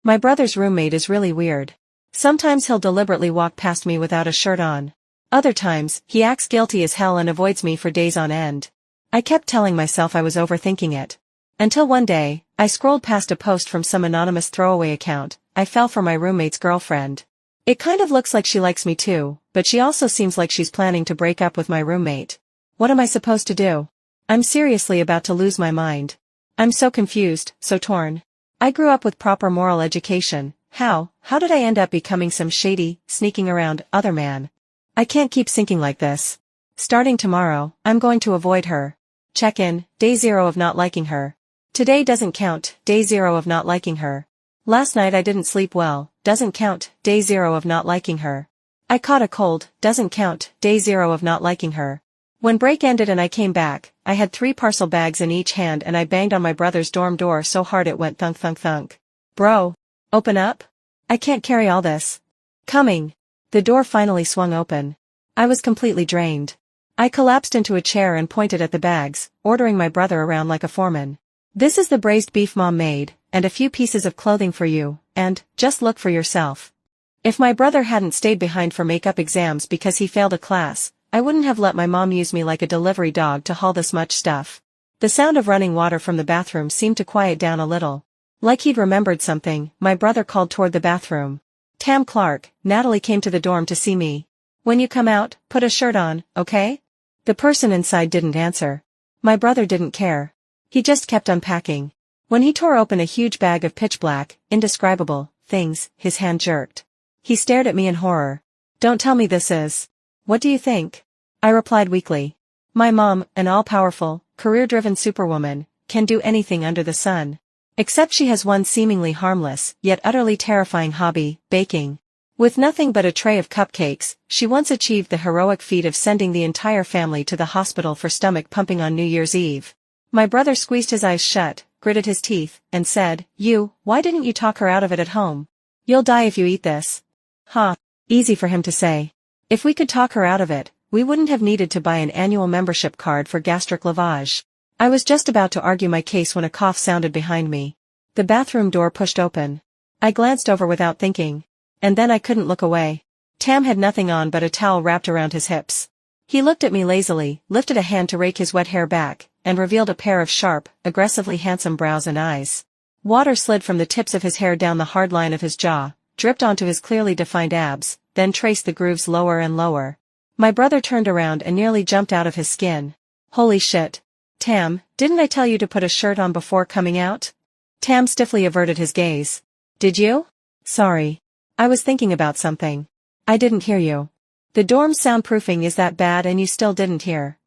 My brother's roommate is really weird. Sometimes he'll deliberately walk past me without a shirt on. Other times, he acts guilty as hell and avoids me for days on end. I kept telling myself I was overthinking it. Until one day, I scrolled past a post from some anonymous throwaway account. I fell for my roommate's girlfriend. It kind of looks like she likes me too, but she also seems like she's planning to break up with my roommate. What am I supposed to do? I'm seriously about to lose my mind. I'm so confused, so torn. I grew up with proper moral education. How did I end up becoming some shady, sneaking around, other man? I can't keep sinking like this. Starting tomorrow, I'm going to avoid her. Check in, day 0 of not liking her. Today doesn't count, day 0 of not liking her. Last night I didn't sleep well, doesn't count, day 0 of not liking her. I caught a cold, doesn't count, day 0 of not liking her. When break ended and I came back, I had 3 parcel bags in each hand and I banged on my brother's dorm door so hard it went thunk thunk thunk. Bro. Open up? I can't carry all this. Coming. The door finally swung open. I was completely drained. I collapsed into a chair and pointed at the bags, ordering my brother around like a foreman. This is the braised beef mom made, and a few pieces of clothing for you, and, just look for yourself. If my brother hadn't stayed behind for makeup exams because he failed a class, I wouldn't have let my mom use me like a delivery dog to haul this much stuff. The sound of running water from the bathroom seemed to quiet down a little. Like he'd remembered something, my brother called toward the bathroom. Tam Clark, Natalie came to the dorm to see me. When you come out, put a shirt on, okay? The person inside didn't answer. My brother didn't care. He just kept unpacking. When he tore open a huge bag of pitch black, indescribable things, his hand jerked. He stared at me in horror. Don't tell me this is. What do you think? I replied weakly. My mom, an all-powerful, career-driven superwoman, can do anything under the sun. Except she has one seemingly harmless, yet utterly terrifying hobby, baking. With nothing but a tray of cupcakes, she once achieved the heroic feat of sending the entire family to the hospital for stomach pumping on New Year's Eve. My brother squeezed his eyes shut, gritted his teeth, and said, why didn't you talk her out of it at home? You'll die if you eat this. Easy for him to say. If we could talk her out of it, we wouldn't have needed to buy an annual membership card for gastric lavage. I was just about to argue my case when a cough sounded behind me. The bathroom door pushed open. I glanced over without thinking. And then I couldn't look away. Tam had nothing on but a towel wrapped around his hips. He looked at me lazily, lifted a hand to rake his wet hair back, and revealed a pair of sharp, aggressively handsome brows and eyes. Water slid from the tips of his hair down the hard line of his jaw, dripped onto his clearly defined abs, then traced the grooves lower and lower. My brother turned around and nearly jumped out of his skin. Holy shit. Tam, didn't I tell you to put a shirt on before coming out? Tam stiffly averted his gaze. Did you? Sorry. I was thinking about something. I didn't hear you. The dorm's soundproofing is that bad and you still didn't hear.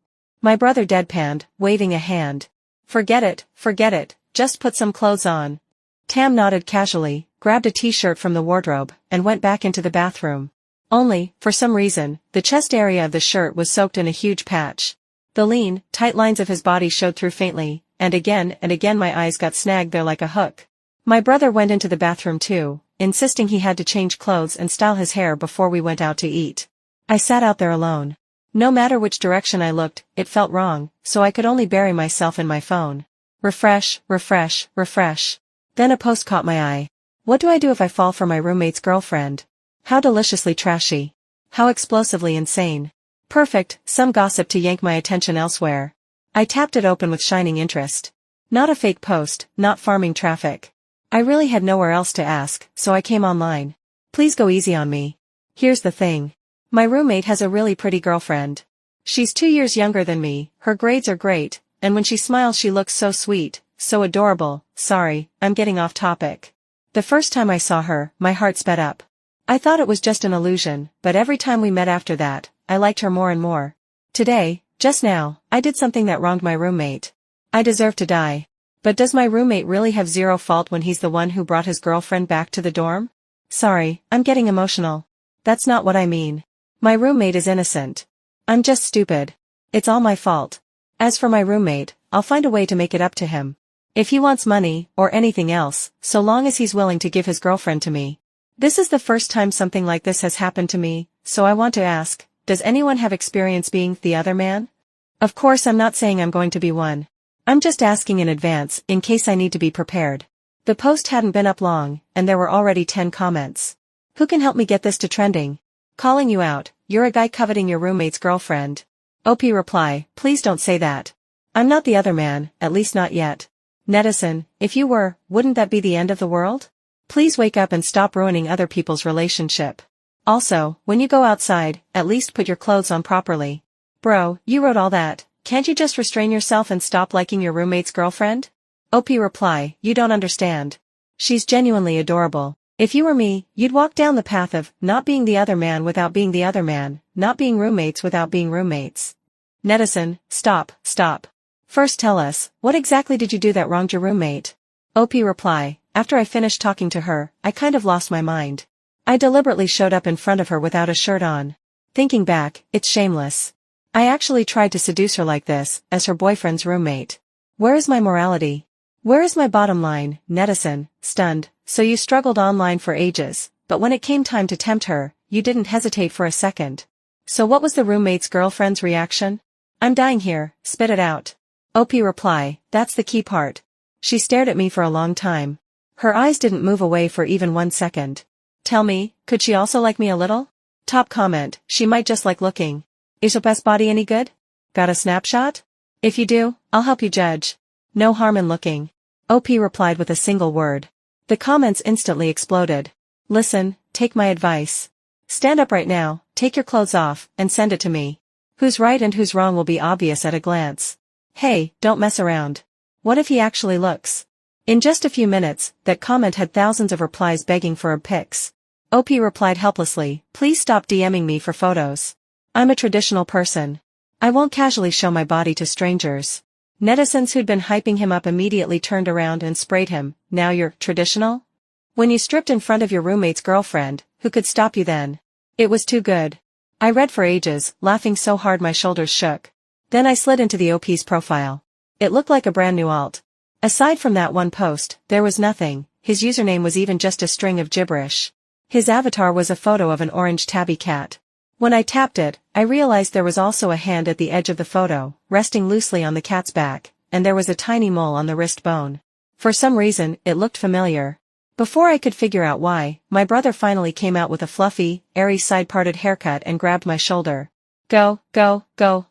My brother deadpanned, waving a hand. Forget it, just put some clothes on. Tam nodded casually, grabbed a t-shirt from the wardrobe, and went back into the bathroom. Only, for some reason, the chest area of the shirt was soaked in a huge patch. The lean, tight lines of his body showed through faintly, and again my eyes got snagged there like a hook. My brother went into the bathroom too, insisting he had to change clothes and style his hair before we went out to eat. I sat out there alone. No matter which direction I looked, it felt wrong, so I could only bury myself in my phone. Refresh. Then a post caught my eye. What do I do if I fall for my roommate's girlfriend? How deliciously trashy. How explosively insane. Perfect, some gossip to yank my attention elsewhere. I tapped it open with shining interest. Not a fake post, not farming traffic. I really had nowhere else to ask, so I came online. Please go easy on me. Here's the thing. My roommate has a really pretty girlfriend. She's 2 years younger than me, her grades are great, and when she smiles she looks so sweet, so adorable. Sorry, I'm getting off topic. The first time I saw her, my heart sped up. I thought it was just an illusion, but every time we met after that, I liked her more and more. Today, just now, I did something that wronged my roommate. I deserve to die. But does my roommate really have zero fault when he's the one who brought his girlfriend back to the dorm? Sorry, I'm getting emotional. That's not what I mean. My roommate is innocent. I'm just stupid. It's all my fault. As for my roommate, I'll find a way to make it up to him. If he wants money, or anything else, so long as he's willing to give his girlfriend to me. This is the first time something like this has happened to me, so I want to ask, does anyone have experience being the other man? Of course I'm not saying I'm going to be one. I'm just asking in advance, in case I need to be prepared. The post hadn't been up long, and there were already 10 comments. Who can help me get this to trending? Calling you out, you're a guy coveting your roommate's girlfriend. OP reply, please don't say that. I'm not the other man, at least not yet. Netizen, if you were, wouldn't that be the end of the world? Please wake up and stop ruining other people's relationship. Also, when you go outside, at least put your clothes on properly. Bro, you wrote all that, can't you just restrain yourself and stop liking your roommate's girlfriend? OP reply, you don't understand. She's genuinely adorable. If you were me, you'd walk down the path of not being the other man without being the other man, not being roommates without being roommates. Netizen, stop. First tell us, what exactly did you do that wronged your roommate? OP reply, after I finished talking to her, I kind of lost my mind. I deliberately showed up in front of her without a shirt on. Thinking back, it's shameless. I actually tried to seduce her like this, as her boyfriend's roommate. Where is my morality? Where is my bottom line? Netizen, stunned, so you struggled online for ages, but when it came time to tempt her, you didn't hesitate for a second. So what was the roommate's girlfriend's reaction? I'm dying here, spit it out. OP reply, that's the key part. She stared at me for a long time. Her eyes didn't move away for even 1 second. Tell me, could she also like me a little? Top comment, she might just like looking. Is her best body any good? Got a snapshot? If you do, I'll help you judge. No harm in looking. OP replied with a single word. The comments instantly exploded. Listen, take my advice. Stand up right now, take your clothes off, and send it to me. Who's right and who's wrong will be obvious at a glance. Hey, don't mess around. What if he actually looks? In just a few minutes, that comment had thousands of replies begging for pics. OP replied helplessly, please stop DMing me for photos. I'm a traditional person. I won't casually show my body to strangers. Netizens who'd been hyping him up immediately turned around and sprayed him, now you're traditional? When you stripped in front of your roommate's girlfriend, who could stop you then? It was too good. I read for ages, laughing so hard my shoulders shook. Then I slid into the OP's profile. It looked like a brand new alt. Aside from that one post, there was nothing, his username was even just a string of gibberish. His avatar was a photo of an orange tabby cat. When I tapped it, I realized there was also a hand at the edge of the photo, resting loosely on the cat's back, and there was a tiny mole on the wrist bone. For some reason, it looked familiar. Before I could figure out why, my brother finally came out with a fluffy, airy side-parted haircut and grabbed my shoulder. Go,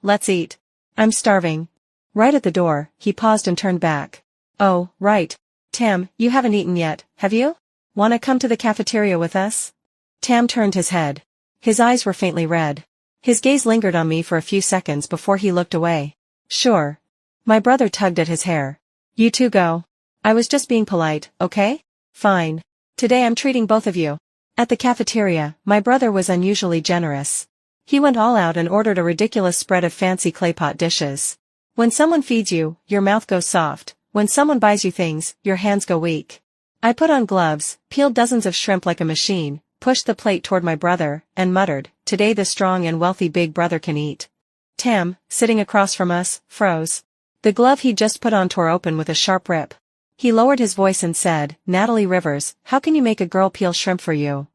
let's eat. I'm starving. Right at the door, he paused and turned back. Oh, right. Tam, you haven't eaten yet, have you? Wanna come to the cafeteria with us? Tam turned his head. His eyes were faintly red. His gaze lingered on me for a few seconds before he looked away. Sure. My brother tugged at his hair. You two go. I was just being polite, okay? Fine. Today I'm treating both of you. At the cafeteria, my brother was unusually generous. He went all out and ordered a ridiculous spread of fancy clay pot dishes. When someone feeds you, your mouth goes soft. When someone buys you things, your hands go weak. I put on gloves, peeled dozens of shrimp like a machine, pushed the plate toward my brother, and muttered, today the strong and wealthy big brother can eat. Tam, sitting across from us, froze. The glove he'd just put on tore open with a sharp rip. He lowered his voice and said, Natalie Rivers, how can you make a girl peel shrimp for you?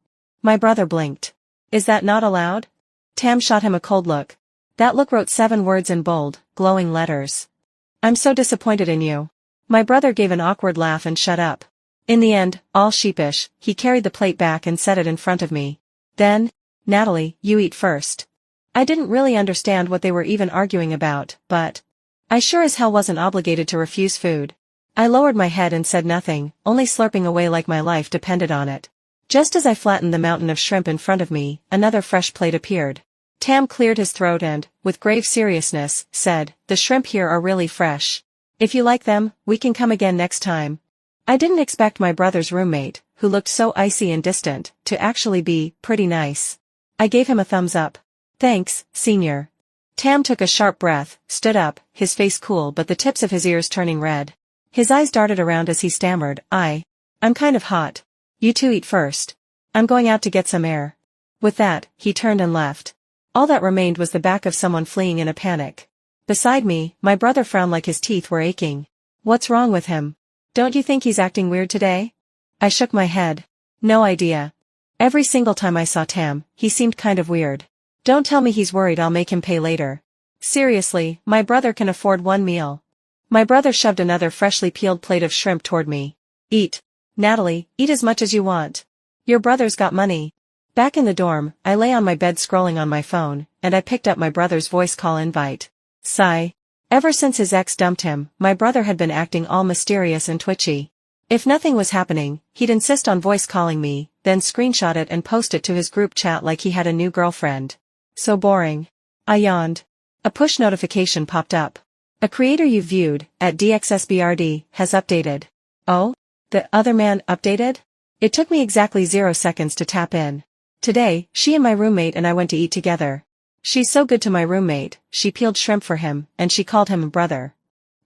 My brother blinked. Is that not allowed? Tam shot him a cold look. That look wrote 7 words in bold, glowing letters. I'm so disappointed in you. My brother gave an awkward laugh and shut up. In the end, all sheepish, he carried the plate back and set it in front of me. Then, Natalie, you eat first. I didn't really understand what they were even arguing about, but I sure as hell wasn't obligated to refuse food. I lowered my head and said nothing, only slurping away like my life depended on it. Just as I flattened the mountain of shrimp in front of me, another fresh plate appeared. Tam cleared his throat and, with grave seriousness, said, the shrimp here are really fresh. If you like them, we can come again next time. I didn't expect my brother's roommate, who looked so icy and distant, to actually be pretty nice. I gave him a thumbs up. Thanks, senior. Tam took a sharp breath, stood up, his face cool but the tips of his ears turning red. His eyes darted around as he stammered, I'm kind of hot. You two eat first. I'm going out to get some air. With that, he turned and left. All that remained was the back of someone fleeing in a panic. Beside me, my brother frowned like his teeth were aching. What's wrong with him? Don't you think he's acting weird today? I shook my head. No idea. Every single time I saw Tam, he seemed kind of weird. Don't tell me he's worried I'll make him pay later. Seriously, my brother can afford one meal. My brother shoved another freshly peeled plate of shrimp toward me. Eat. Natalie, eat as much as you want. Your brother's got money. Back in the dorm, I lay on my bed scrolling on my phone, and I picked up my brother's voice call invite. Sigh. Ever since his ex dumped him, my brother had been acting all mysterious and twitchy. If nothing was happening, he'd insist on voice calling me, then screenshot it and post it to his group chat like he had a new girlfriend. So boring. I yawned. A push notification popped up. A creator you viewed, at DXSBRD, has updated. Oh? The other man updated? It took me exactly 0 seconds to tap in. Today, she and my roommate and I went to eat together. She's so good to my roommate, she peeled shrimp for him, and she called him brother.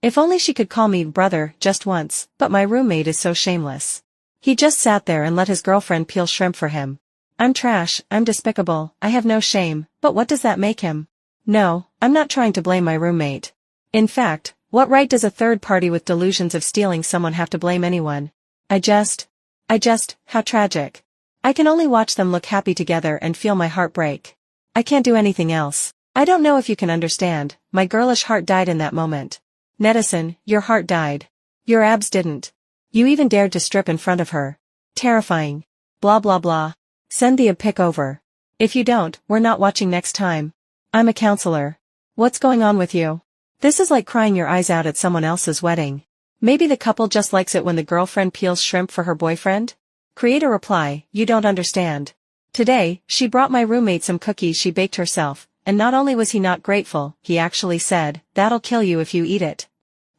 If only she could call me brother just once, but my roommate is so shameless. He just sat there and let his girlfriend peel shrimp for him. I'm trash, I'm despicable, I have no shame, but what does that make him? No, I'm not trying to blame my roommate. In fact, what right does a third party with delusions of stealing someone have to blame anyone? How tragic. I can only watch them look happy together and feel my heart break. I can't do anything else. I don't know if you can understand, my girlish heart died in that moment. Netizen, your heart died. Your abs didn't. You even dared to strip in front of her. Terrifying. Blah blah blah. Send the pic over. If you don't, we're not watching next time. I'm a counselor. What's going on with you? This is like crying your eyes out at someone else's wedding. Maybe the couple just likes it when the girlfriend peels shrimp for her boyfriend? Create a reply, you don't understand. Today, she brought my roommate some cookies she baked herself, and not only was he not grateful, he actually said, "That'll kill you if you eat it."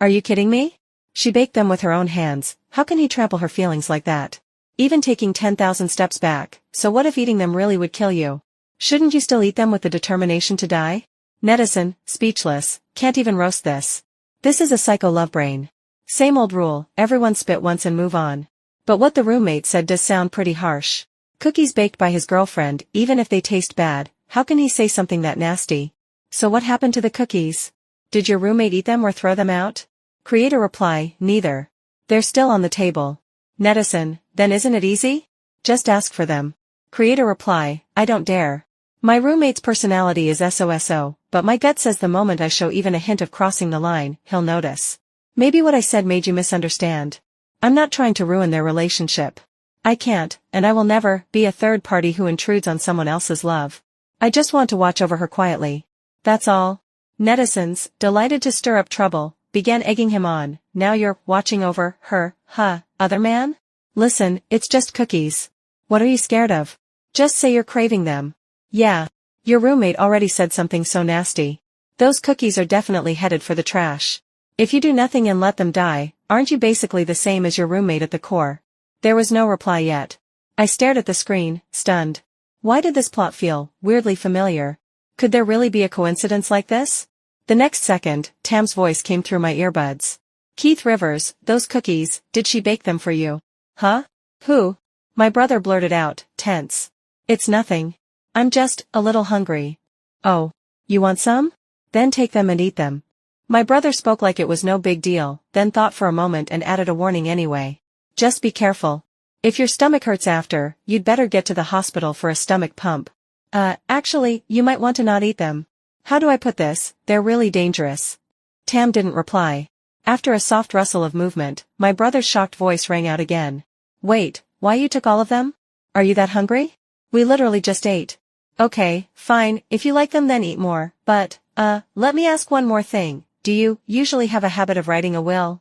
Are you kidding me? She baked them with her own hands, how can he trample her feelings like that? Even taking 10,000 steps back, so what if eating them really would kill you? Shouldn't you still eat them with the determination to die? Netizen, speechless, can't even roast this. This is a psycho love brain. Same old rule, everyone spit once and move on. But what the roommate said does sound pretty harsh. Cookies baked by his girlfriend, even if they taste bad, how can he say something that nasty? So what happened to the cookies? Did your roommate eat them or throw them out? Create a reply, neither. They're still on the table. Netizen, then isn't it easy? Just ask for them. Create a reply, I don't dare. My roommate's personality is SOSO, but my gut says the moment I show even a hint of crossing the line, he'll notice. Maybe what I said made you misunderstand. I'm not trying to ruin their relationship. I can't, and I will never, be a third party who intrudes on someone else's love. I just want to watch over her quietly. That's all. Netizens, delighted to stir up trouble, began egging him on. Now you're watching over her, huh, other man? Listen, it's just cookies. What are you scared of? Just say you're craving them. Yeah. Your roommate already said something so nasty. Those cookies are definitely headed for the trash. If you do nothing and let them die, aren't you basically the same as your roommate at the core? There was no reply yet. I stared at the screen, stunned. Why did this plot feel weirdly familiar? Could there really be a coincidence like this? The next second, Tam's voice came through my earbuds. Keith Rivers, those cookies, did she bake them for you? Huh? Who? My brother blurted out, tense. It's nothing. I'm just a little hungry. Oh. You want some? Then take them and eat them. My brother spoke like it was no big deal, then thought for a moment and added a warning anyway. Just be careful. If your stomach hurts after, you'd better get to the hospital for a stomach pump. Actually, you might want to not eat them. How do I put this? They're really dangerous. Tam didn't reply. After a soft rustle of movement, my brother's shocked voice rang out again. Wait, why you took all of them? Are you that hungry? We literally just ate. Okay, fine, if you like them then eat more, but, let me ask one more thing. Do you usually have a habit of writing a will?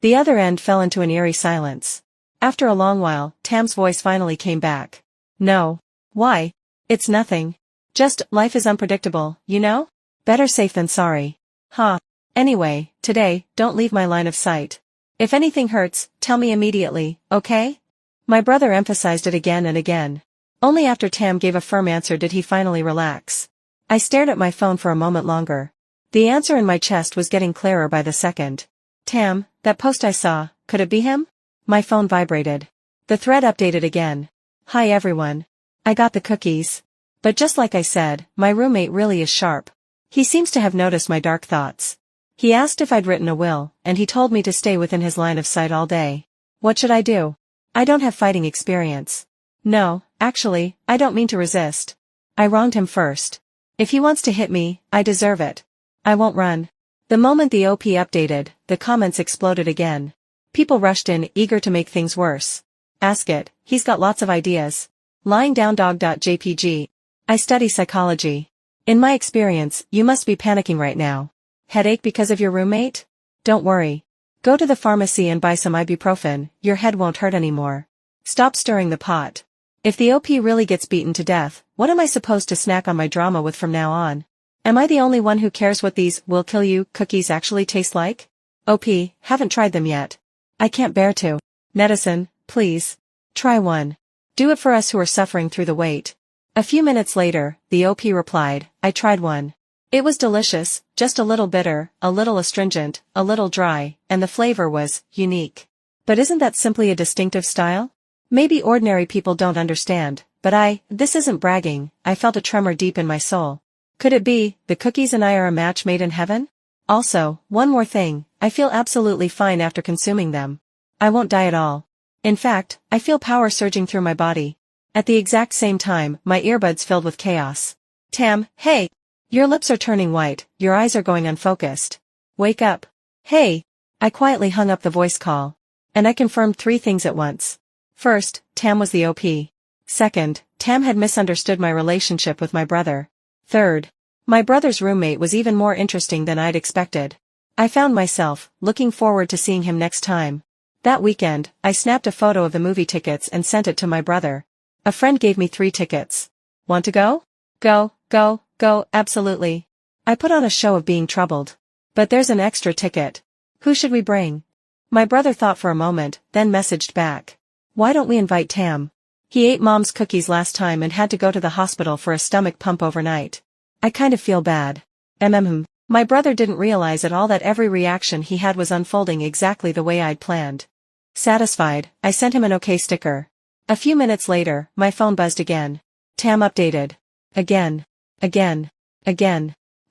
The other end fell into an eerie silence. After a long while, Tam's voice finally came back. No. Why? It's nothing. Just, life is unpredictable, you know? Better safe than sorry. Huh. Anyway, today, don't leave my line of sight. If anything hurts, tell me immediately, okay? My brother emphasized it again and again. Only after Tam gave a firm answer did he finally relax. I stared at my phone for a moment longer. The answer in my chest was getting clearer by the second. Tam, that post I saw, could it be him? My phone vibrated. The thread updated again. Hi everyone. I got the cookies. But just like I said, my roommate really is sharp. He seems to have noticed my dark thoughts. He asked if I'd written a will, and he told me to stay within his line of sight all day. What should I do? I don't have fighting experience. No, actually, I don't mean to resist. I wronged him first. If he wants to hit me, I deserve it. I won't run. The moment the OP updated, the comments exploded again. People rushed in, eager to make things worse. Ask it, he's got lots of ideas. Lying down dog.jpg. I study psychology. In my experience, you must be panicking right now. Headache because of your roommate? Don't worry. Go to the pharmacy and buy some ibuprofen, your head won't hurt anymore. Stop stirring the pot. If the OP really gets beaten to death, what am I supposed to snack on my drama with from now on? Am I the only one who cares what these will kill you cookies actually taste like? OP, haven't tried them yet. I can't bear to. Netizen, please. Try one. Do it for us who are suffering through the wait. A few minutes later, the OP replied, I tried one. It was delicious, just a little bitter, a little astringent, a little dry, and the flavor was unique. But isn't that simply a distinctive style? Maybe ordinary people don't understand, but this isn't bragging, I felt a tremor deep in my soul. Could it be, the cookies and I are a match made in heaven? Also, one more thing, I feel absolutely fine after consuming them. I won't die at all. In fact, I feel power surging through my body. At the exact same time, my earbuds filled with chaos. Tam, hey! Your lips are turning white, your eyes are going unfocused. Wake up. Hey! I quietly hung up the voice call. And I confirmed 3 things at once. First, Tam was the OP. Second, Tam had misunderstood my relationship with my brother. Third, my brother's roommate was even more interesting than I'd expected. I found myself, looking forward to seeing him next time. That weekend, I snapped a photo of the movie tickets and sent it to my brother. A friend gave me 3 tickets. Want to go? Go, absolutely. I put on a show of being troubled. But there's an extra ticket. Who should we bring? My brother thought for a moment, then messaged back. Why don't we invite Tam? He ate mom's cookies last time and had to go to the hospital for a stomach pump overnight. I kind of feel bad. My brother didn't realize at all that every reaction he had was unfolding exactly the way I'd planned. Satisfied, I sent him an okay sticker. A few minutes later, my phone buzzed again. Tam updated. Again.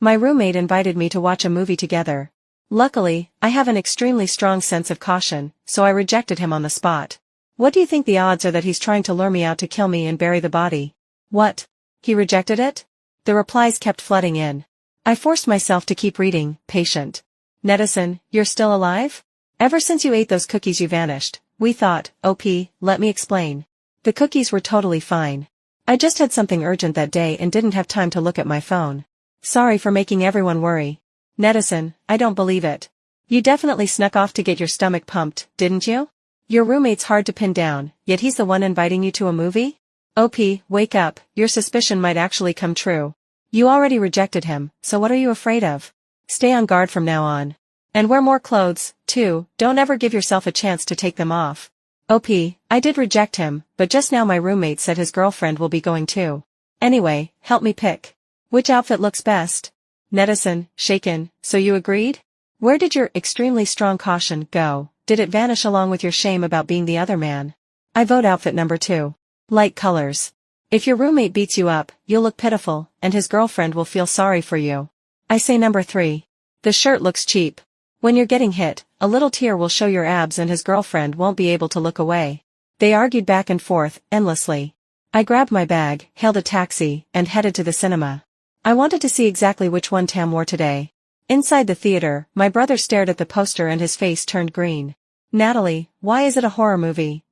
My roommate invited me to watch a movie together. Luckily, I have an extremely strong sense of caution, so I rejected him on the spot. What do you think the odds are that he's trying to lure me out to kill me and bury the body? What? He rejected it? The replies kept flooding in. I forced myself to keep reading, patient. Netizen, you're still alive? Ever since you ate those cookies you vanished. We thought, OP, let me explain. The cookies were totally fine. I just had something urgent that day and didn't have time to look at my phone. Sorry for making everyone worry. Netizen, I don't believe it. You definitely snuck off to get your stomach pumped, didn't you? Your roommate's hard to pin down, yet he's the one inviting you to a movie? OP, wake up, your suspicion might actually come true. You already rejected him, so what are you afraid of? Stay on guard from now on. And wear more clothes, too, don't ever give yourself a chance to take them off. OP, I did reject him, but just now my roommate said his girlfriend will be going too. Anyway, help me pick. Which outfit looks best? Netizen, shaken, so you agreed? Where did your extremely strong caution go? Did it vanish along with your shame about being the other man? I vote outfit number 2. Light colors. If your roommate beats you up, you'll look pitiful, and his girlfriend will feel sorry for you. I say number 3. The shirt looks cheap. When you're getting hit, a little tear will show your abs and his girlfriend won't be able to look away. They argued back and forth, endlessly. I grabbed my bag, hailed a taxi, and headed to the cinema. I wanted to see exactly which one Tam wore today. Inside the theater, my brother stared at the poster and his face turned green. Natalie, why is it a horror movie?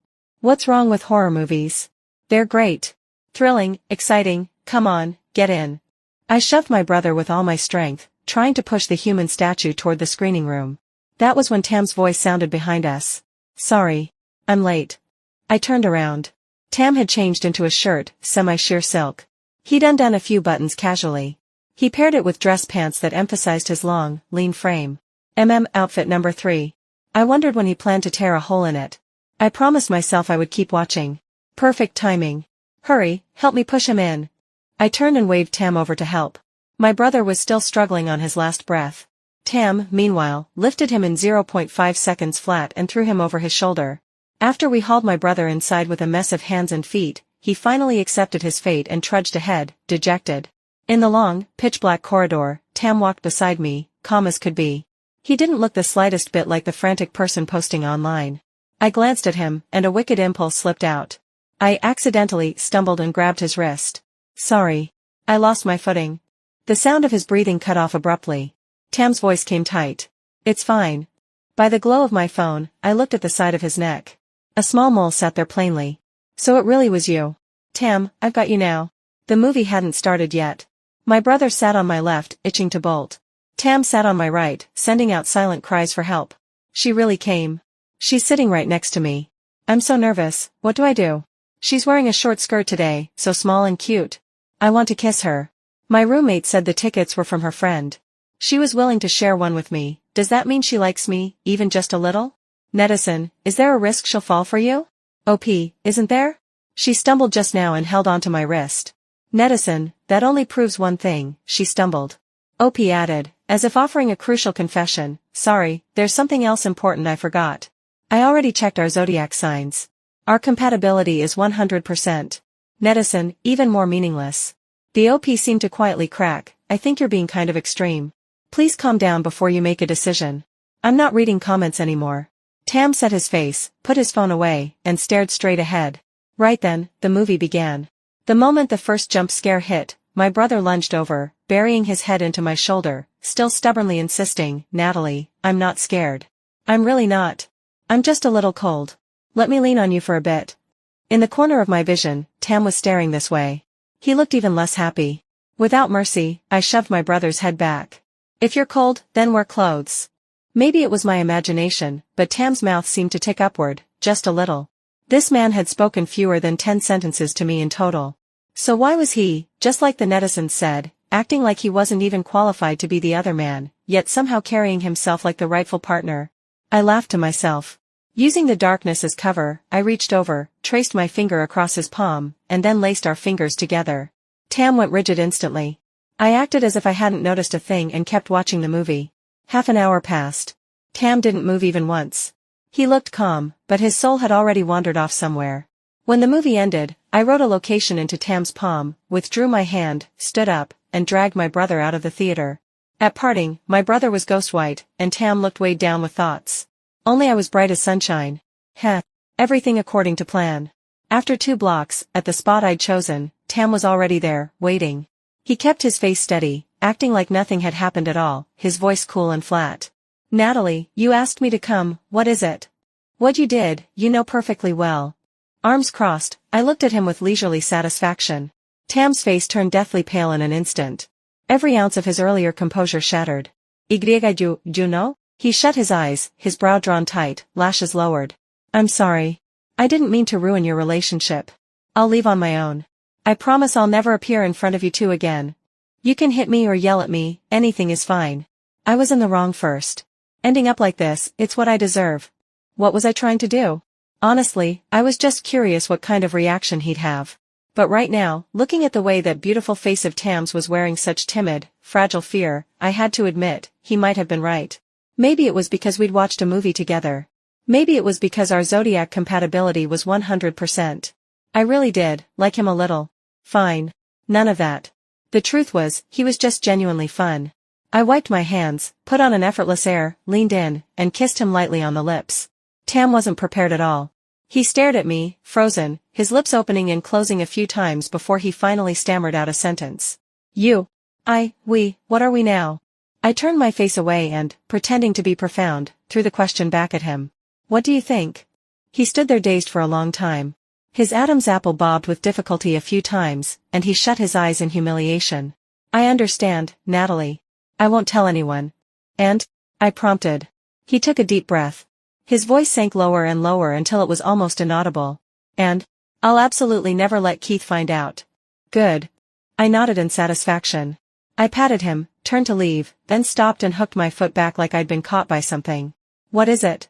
What's wrong with horror movies? They're great. Thrilling, exciting, come on, get in. I shoved my brother with all my strength, trying to push the human statue toward the screening room. That was when Tam's voice sounded behind us. Sorry. I'm late. I turned around. Tam had changed into a shirt, semi-sheer silk. He'd undone a few buttons casually. He paired it with dress pants that emphasized his long, lean frame. Outfit number 3. I wondered when he planned to tear a hole in it. I promised myself I would keep watching. Perfect timing. Hurry, help me push him in. I turned and waved Tam over to help. My brother was still struggling on his last breath. Tam, meanwhile, lifted him in 0.5 seconds flat and threw him over his shoulder. After we hauled my brother inside with a mess of hands and feet, he finally accepted his fate and trudged ahead, dejected. In the long, pitch-black corridor, Tam walked beside me, calm as could be. He didn't look the slightest bit like the frantic person posting online. I glanced at him, and a wicked impulse slipped out. I accidentally stumbled and grabbed his wrist. Sorry. I lost my footing. The sound of his breathing cut off abruptly. Tam's voice came tight. It's fine. By the glow of my phone, I looked at the side of his neck. A small mole sat there plainly. So it really was you. Tam, I've got you now. The movie hadn't started yet. My brother sat on my left, itching to bolt. Tam sat on my right, sending out silent cries for help. She really came. She's sitting right next to me. I'm so nervous, what do I do? She's wearing a short skirt today, so small and cute. I want to kiss her. My roommate said the tickets were from her friend. She was willing to share one with me. Does that mean she likes me, even just a little? Nedison, is there a risk she'll fall for you? OP, isn't there? She stumbled just now and held onto my wrist. Nedison, that only proves one thing, she stumbled. OP added, as if offering a crucial confession, sorry, there's something else important I forgot. I already checked our zodiac signs. Our compatibility is 100%. Nedison, even more meaningless. The OP seemed to quietly crack, I think you're being kind of extreme. Please calm down before you make a decision. I'm not reading comments anymore. Tam set his face, put his phone away, and stared straight ahead. Right then, the movie began. The moment the first jump scare hit, my brother lunged over, burying his head into my shoulder, still stubbornly insisting, Natalie, I'm not scared. I'm really not. I'm just a little cold. Let me lean on you for a bit. In the corner of my vision, Tam was staring this way. He looked even less happy. Without mercy, I shoved my brother's head back. If you're cold, then wear clothes. Maybe it was my imagination, but Tam's mouth seemed to tick upward, just a little. This man had spoken fewer than 10 sentences to me in total. So why was he, just like the netizens said, acting like he wasn't even qualified to be the other man, yet somehow carrying himself like the rightful partner? I laughed to myself. Using the darkness as cover, I reached over, traced my finger across his palm, and then laced our fingers together. Tam went rigid instantly. I acted as if I hadn't noticed a thing and kept watching the movie. Half an hour passed. Tam didn't move even once. He looked calm, but his soul had already wandered off somewhere. When the movie ended, I wrote a location into Tam's palm, withdrew my hand, stood up, and dragged my brother out of the theater. At parting, my brother was ghost white, and Tam looked weighed down with thoughts. Only I was bright as sunshine. Heh. Everything according to plan. After 2 blocks, at the spot I'd chosen, Tam was already there, waiting. He kept his face steady, acting like nothing had happened at all, his voice cool and flat. Natalie, you asked me to come, what is it? What you did, you know perfectly well. Arms crossed, I looked at him with leisurely satisfaction. Tam's face turned deathly pale in an instant. Every ounce of his earlier composure shattered. You know? He shut his eyes, his brow drawn tight, lashes lowered. I'm sorry. I didn't mean to ruin your relationship. I'll leave on my own. I promise I'll never appear in front of you two again. You can hit me or yell at me, anything is fine. I was in the wrong first. Ending up like this, it's what I deserve. What was I trying to do? Honestly, I was just curious what kind of reaction he'd have. But right now, looking at the way that beautiful face of Tam's was wearing such timid, fragile fear, I had to admit, he might have been right. Maybe it was because we'd watched a movie together. Maybe it was because our zodiac compatibility was 100%. I really did, like him a little. Fine. None of that. The truth was, he was just genuinely fun. I wiped my hands, put on an effortless air, leaned in, and kissed him lightly on the lips. Tam wasn't prepared at all. He stared at me, frozen, his lips opening and closing a few times before he finally stammered out a sentence. We, what are we now? I turned my face away and, pretending to be profound, threw the question back at him. What do you think? He stood there dazed for a long time. His Adam's apple bobbed with difficulty a few times, and he shut his eyes in humiliation. I understand, Natalie. I won't tell anyone. And? I prompted. He took a deep breath. His voice sank lower and lower until it was almost inaudible. And? I'll absolutely never let Keith find out. Good. I nodded in satisfaction. I patted him, turned to leave, then stopped and hooked my foot back like I'd been caught by something. What is it?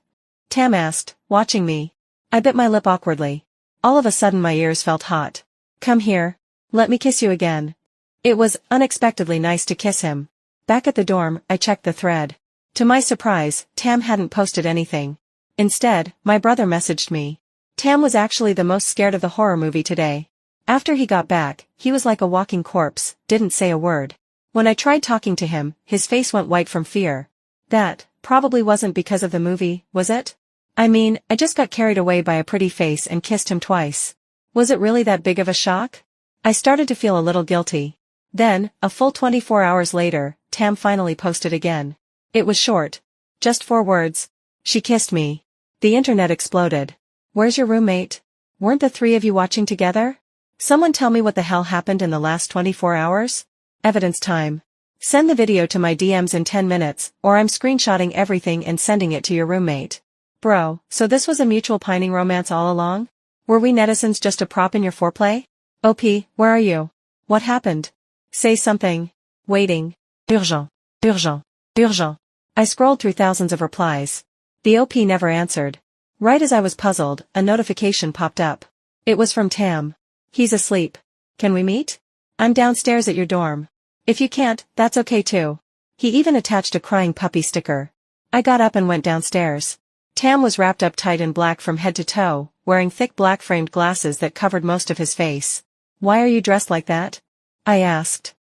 Tam asked, watching me. I bit my lip awkwardly. All of a sudden my ears felt hot. Come here. Let me kiss you again. It was unexpectedly nice to kiss him. Back at the dorm, I checked the thread. To my surprise, Tam hadn't posted anything. Instead, my brother messaged me. Tam was actually the most scared of the horror movie today. After he got back, he was like a walking corpse, didn't say a word. When I tried talking to him, his face went white from fear. That probably wasn't because of the movie, was it? I mean, I just got carried away by a pretty face and kissed him twice. Was it really that big of a shock? I started to feel a little guilty. Then, a full 24 hours later, Tam finally posted again. It was short. Just 4 words. She kissed me. The internet exploded. Where's your roommate? Weren't the three of you watching together? Someone tell me what the hell happened in the last 24 hours? Evidence time. Send the video to my DMs in 10 minutes, or I'm screenshotting everything and sending it to your roommate. Bro, so this was a mutual pining romance all along? Were we netizens just a prop in your foreplay? OP, where are you? What happened? Say something. Waiting. Urgent. Urgent. Urgent. I scrolled through thousands of replies. The OP never answered. Right as I was puzzled, a notification popped up. It was from Tam. He's asleep. Can we meet? I'm downstairs at your dorm. If you can't, that's okay too. He even attached a crying puppy sticker. I got up and went downstairs. Tam was wrapped up tight in black from head to toe, wearing thick black framed glasses that covered most of his face. Why are you dressed like that? I asked.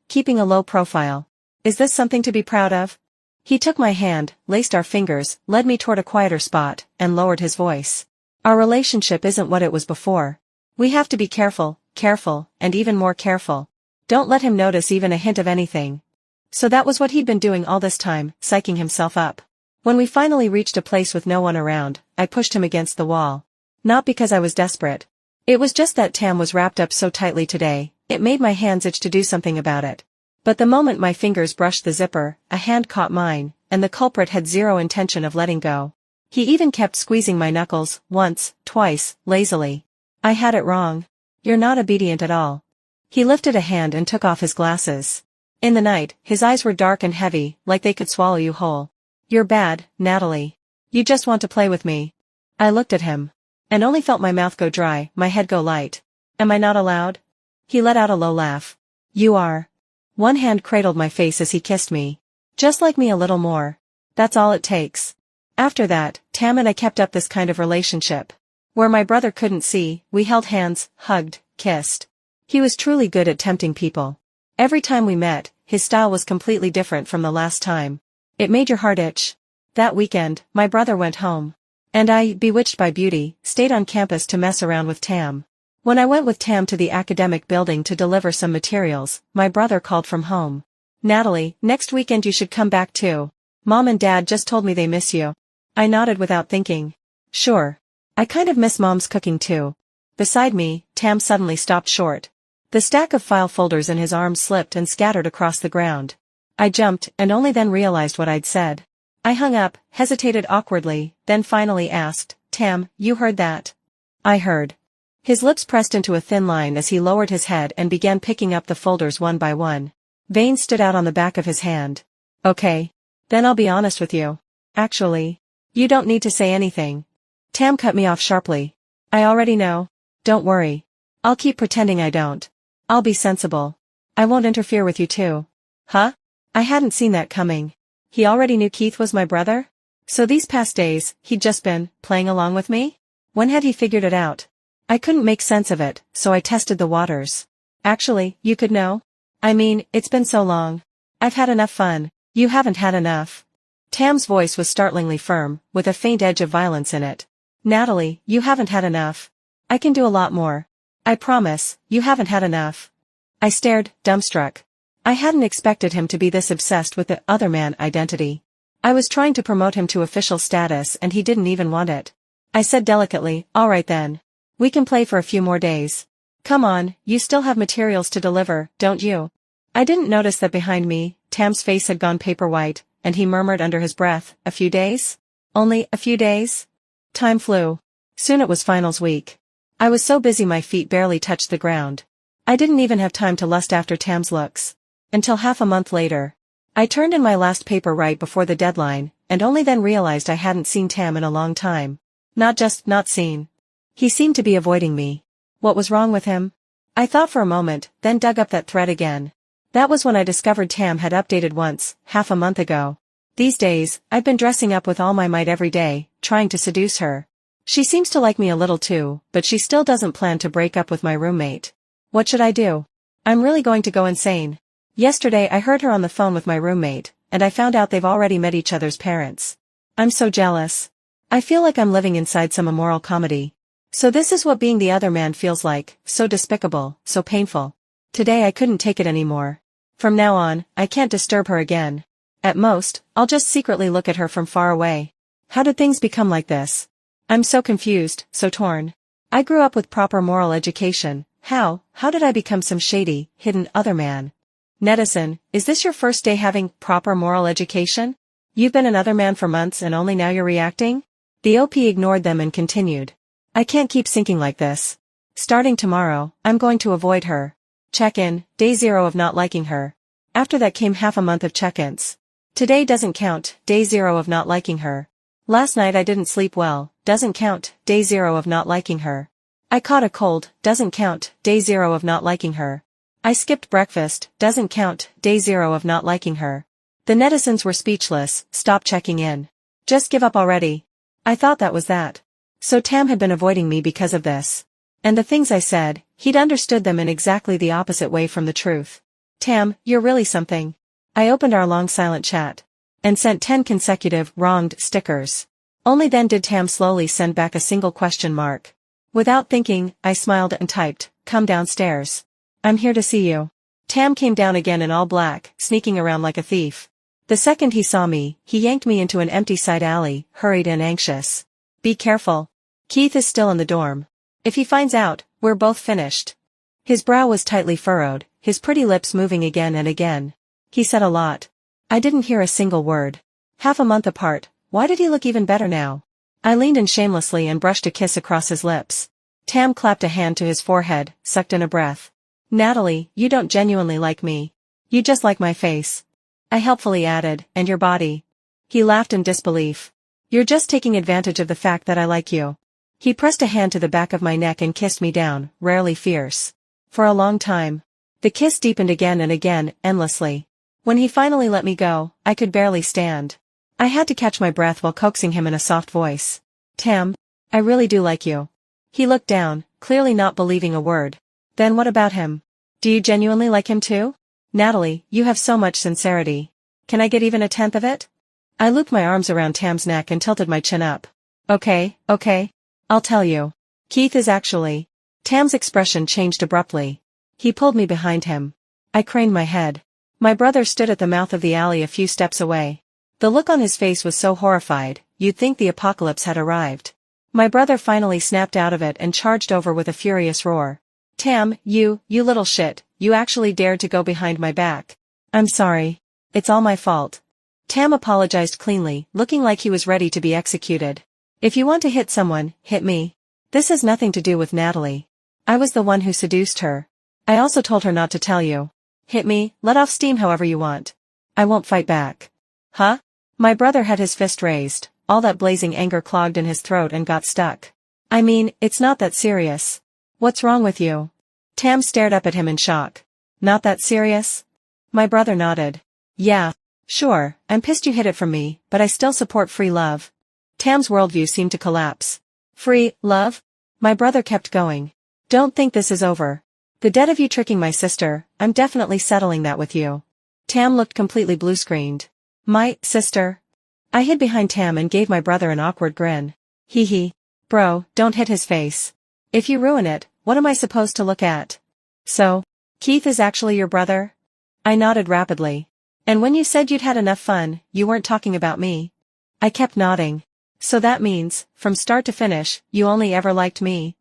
Keeping a low profile. Is this something to be proud of? He took my hand, laced our fingers, led me toward a quieter spot, and lowered his voice. Our relationship isn't what it was before. We have to be careful, and even more careful. Don't let him notice even a hint of anything. So that was what he'd been doing all this time, psyching himself up. When we finally reached a place with no one around, I pushed him against the wall. Not because I was desperate. It was just that Tam was wrapped up so tightly today, it made my hands itch to do something about it. But the moment my fingers brushed the zipper, a hand caught mine, and the culprit had zero intention of letting go. He even kept squeezing my knuckles, once, twice, lazily. I had it wrong. You're not obedient at all. He lifted a hand and took off his glasses. In the night, his eyes were dark and heavy, like they could swallow you whole. You're bad, Natalie. You just want to play with me. I looked at him. And only felt my mouth go dry, my head go light. Am I not allowed? He let out a low laugh. You are. One hand cradled my face as he kissed me. Just like me a little more. That's all it takes. After that, Tam and I kept up this kind of relationship. Where my brother couldn't see, we held hands, hugged, kissed. He was truly good at tempting people. Every time we met, his style was completely different from the last time. It made your heart itch. That weekend, my brother went home. And I, bewitched by beauty, stayed on campus to mess around with Tam. When I went with Tam to the academic building to deliver some materials, my brother called from home. Natalie, next weekend you should come back too. Mom and Dad just told me they miss you. I nodded without thinking. Sure. I kind of miss Mom's cooking too. Beside me, Tam suddenly stopped short. The stack of file folders in his arms slipped and scattered across the ground. I jumped and only then realized what I'd said. I hung up, hesitated awkwardly, then finally asked, Tam, you heard that? I heard. His lips pressed into a thin line as he lowered his head and began picking up the folders one by one. Veins stood out on the back of his hand. Okay. Then I'll be honest with you. Actually, you don't need to say anything. Tam cut me off sharply. I already know. Don't worry. I'll keep pretending I don't. I'll be sensible. I won't interfere with you too. Huh? I hadn't seen that coming. He already knew Keith was my brother? So these past days, he'd just been playing along with me? When had he figured it out? I couldn't make sense of it, so I tested the waters. Actually, you could know? I mean, it's been so long. I've had enough fun. You haven't had enough. Tam's voice was startlingly firm, with a faint edge of violence in it. Natalie, you haven't had enough. I can do a lot more. I promise, you haven't had enough. I stared, dumbstruck. I hadn't expected him to be this obsessed with the other man identity. I was trying to promote him to official status and he didn't even want it. I said delicately, all right then. We can play for a few more days. Come on, you still have materials to deliver, don't you? I didn't notice that behind me, Tam's face had gone paper white, and he murmured under his breath, a few days? Only a few days? Time flew. Soon it was finals week. I was so busy my feet barely touched the ground. I didn't even have time to lust after Tam's looks. Until half a month later. I turned in my last paper right before the deadline, and only then realized I hadn't seen Tam in a long time. Not just not seen. He seemed to be avoiding me. What was wrong with him? I thought for a moment, then dug up that thread again. That was when I discovered Tam had updated once, half a month ago. These days, I've been dressing up with all my might every day, trying to seduce her. She seems to like me a little too, but she still doesn't plan to break up with my roommate. What should I do? I'm really going to go insane. Yesterday I heard her on the phone with my roommate, and I found out they've already met each other's parents. I'm so jealous. I feel like I'm living inside some immoral comedy. So this is what being the other man feels like, so despicable, so painful. Today I couldn't take it anymore. From now on, I can't disturb her again. At most, I'll just secretly look at her from far away. How did things become like this? I'm so confused, so torn. I grew up with proper moral education. How did I become some shady, hidden other man? Netizen, is this your first day having proper moral education? You've been another man for months and only now you're reacting? The OP ignored them and continued. I can't keep sinking like this. Starting tomorrow, I'm going to avoid her. Check-in, day 0 of not liking her. After that came half a month of check-ins. Today doesn't count, day 0 of not liking her. Last night I didn't sleep well, doesn't count, day 0 of not liking her. I caught a cold, doesn't count, day 0 of not liking her. I skipped breakfast, doesn't count, day 0 of not liking her. The netizens were speechless, stop checking in. Just give up already. I thought that was that. So Tam had been avoiding me because of this. And the things I said, he'd understood them in exactly the opposite way from the truth. Tam, you're really something. I opened our long silent chat. And sent 10 consecutive, wronged, stickers. Only then did Tam slowly send back a single question mark. Without thinking, I smiled and typed, come downstairs. I'm here to see you. Tam came down again in all black, sneaking around like a thief. The second he saw me, he yanked me into an empty side alley, hurried and anxious. Be careful. Keith is still in the dorm. If he finds out, we're both finished. His brow was tightly furrowed, his pretty lips moving again and again. He said a lot. I didn't hear a single word. Half a month apart, why did he look even better now? I leaned in shamelessly and brushed a kiss across his lips. Tam clapped a hand to his forehead, sucked in a breath. Natalie, you don't genuinely like me. You just like my face. I helpfully added, and your body. He laughed in disbelief. You're just taking advantage of the fact that I like you. He pressed a hand to the back of my neck and kissed me down, rarely fierce. For a long time. The kiss deepened again and again, endlessly. When he finally let me go, I could barely stand. I had to catch my breath while coaxing him in a soft voice. Tam, I really do like you. He looked down, clearly not believing a word. Then what about him? Do you genuinely like him too? Natalie, you have so much sincerity. Can I get even a tenth of it? I looped my arms around Tam's neck and tilted my chin up. Okay. I'll tell you. Keith is actually... Tam's expression changed abruptly. He pulled me behind him. I craned my head. My brother stood at the mouth of the alley a few steps away. The look on his face was so horrified, you'd think the apocalypse had arrived. My brother finally snapped out of it and charged over with a furious roar. Tam, you little shit, you actually dared to go behind my back. I'm sorry. It's all my fault. Tam apologized cleanly, looking like he was ready to be executed. If you want to hit someone, hit me. This has nothing to do with Natalie. I was the one who seduced her. I also told her not to tell you. Hit me, let off steam however you want. I won't fight back. Huh? My brother had his fist raised, all that blazing anger clogged in his throat and got stuck. I mean, it's not that serious. What's wrong with you? Tam stared up at him in shock. Not that serious? My brother nodded. Yeah, sure, I'm pissed you hid it from me, but I still support free love. Tam's worldview seemed to collapse. Free love? My brother kept going. Don't think this is over. The debt of you tricking my sister, I'm definitely settling that with you. Tam looked completely blue-screened. My sister? I hid behind Tam and gave my brother an awkward grin. Hee hee. Bro, don't hit his face. If you ruin it, what am I supposed to look at? So, Keith is actually your brother? I nodded rapidly. And when you said you'd had enough fun, you weren't talking about me? I kept nodding. So that means, from start to finish, you only ever liked me?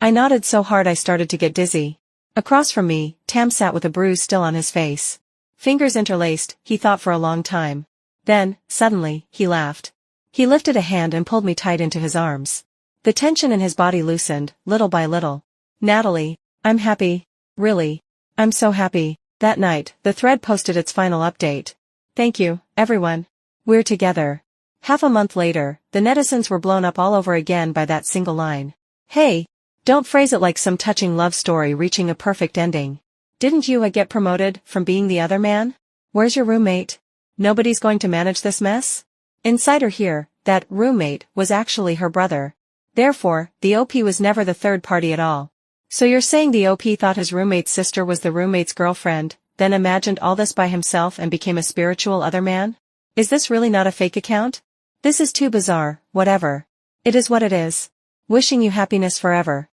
I nodded so hard I started to get dizzy. Across from me, Tam sat with a bruise still on his face. Fingers interlaced, he thought for a long time. Then, suddenly, he laughed. He lifted a hand and pulled me tight into his arms. The tension in his body loosened, little by little. Natalie, I'm happy. Really. I'm so happy. That night, the thread posted its final update. Thank you, everyone. We're together. Half a month later, the netizens were blown up all over again by that single line. Hey, don't phrase it like some touching love story reaching a perfect ending. Didn't you get promoted from being the other man? Where's your roommate? Nobody's going to manage this mess? Insider here, that roommate was actually her brother. Therefore, the OP was never the third party at all. So you're saying the OP thought his roommate's sister was the roommate's girlfriend, then imagined all this by himself and became a spiritual other man? Is this really not a fake account? This is too bizarre, whatever. It is what it is. Wishing you happiness forever.